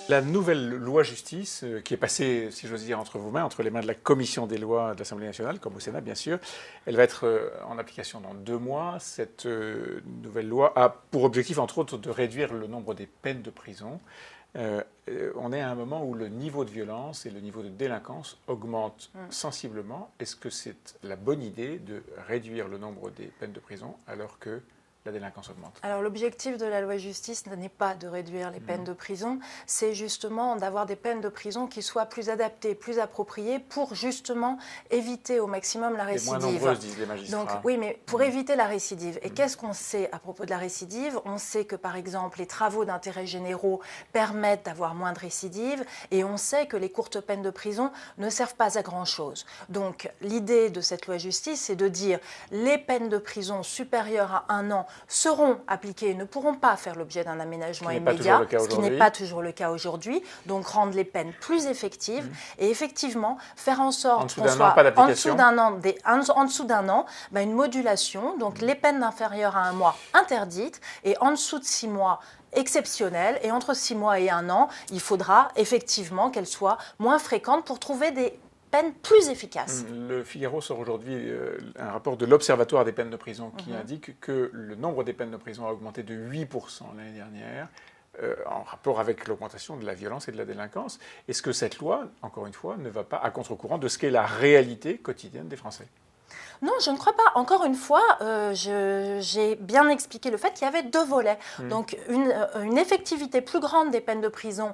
La nouvelle loi justice, qui est passée, si j'ose dire, entre les mains de la commission des lois de l'Assemblée nationale, comme au Sénat bien sûr, elle va être en application dans 2 mois. Cette nouvelle loi a pour objectif, entre autres, de réduire le nombre des peines de prison. On est à un moment où le niveau de violence et le niveau de délinquance augmentent sensiblement. Est-ce que c'est la bonne idée de réduire le nombre des peines de prison alors que la délinquance augmente? Alors l'objectif de la loi justice n'est pas de réduire les peines de prison, c'est justement d'avoir des peines de prison qui soient plus adaptées, plus appropriées pour justement éviter au maximum la récidive. Les moins nombreuses, disent les magistrats. Donc, oui, mais pour éviter la récidive. Et qu'est-ce qu'on sait à propos de la récidive? On sait que par exemple les travaux d'intérêt généraux permettent d'avoir moins de récidive et on sait que les courtes peines de prison ne servent pas à grand-chose. Donc l'idée de cette loi justice, c'est de dire les peines de prison supérieures à 1 an seront appliquées et ne pourront pas faire l'objet d'un aménagement immédiat, ce qui n'est pas toujours le cas aujourd'hui. Donc rendre les peines plus effectives et effectivement faire en sorte qu'on soit en dessous d'un an, une modulation. Donc les peines inférieures à 1 mois interdites et en dessous de 6 mois exceptionnelles. Et entre 6 mois et 1 an, il faudra effectivement qu'elles soient moins fréquentes pour trouver des peines plus efficaces. Le Figaro sort aujourd'hui un rapport de l'Observatoire des peines de prison qui indique que le nombre des peines de prison a augmenté de 8% l'année dernière, en rapport avec l'augmentation de la violence et de la délinquance. Est-ce que cette loi, encore une fois, ne va pas à contre-courant de ce qu'est la réalité quotidienne des Français ? Non, je ne crois pas. Encore une fois, j'ai bien expliqué le fait qu'il y avait 2 volets. Donc, une effectivité plus grande des peines de prison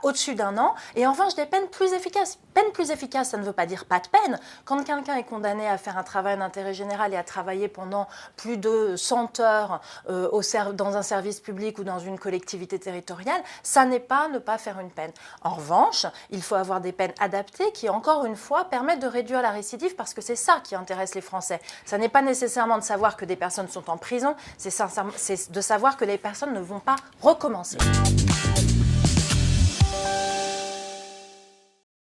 au-dessus d'1 an, et en revanche des peines plus efficaces. Peine plus efficace, ça ne veut pas dire pas de peine. Quand quelqu'un est condamné à faire un travail d'intérêt général et à travailler pendant plus de 100 heures dans un service public ou dans une collectivité territoriale, ça n'est pas ne pas faire une peine. En revanche, il faut avoir des peines adaptées qui, encore une fois, permettent de réduire la récidive parce que c'est ça qui intéresse les Français. Ça n'est pas nécessairement de savoir que des personnes sont en prison, c'est de savoir que les personnes ne vont pas recommencer.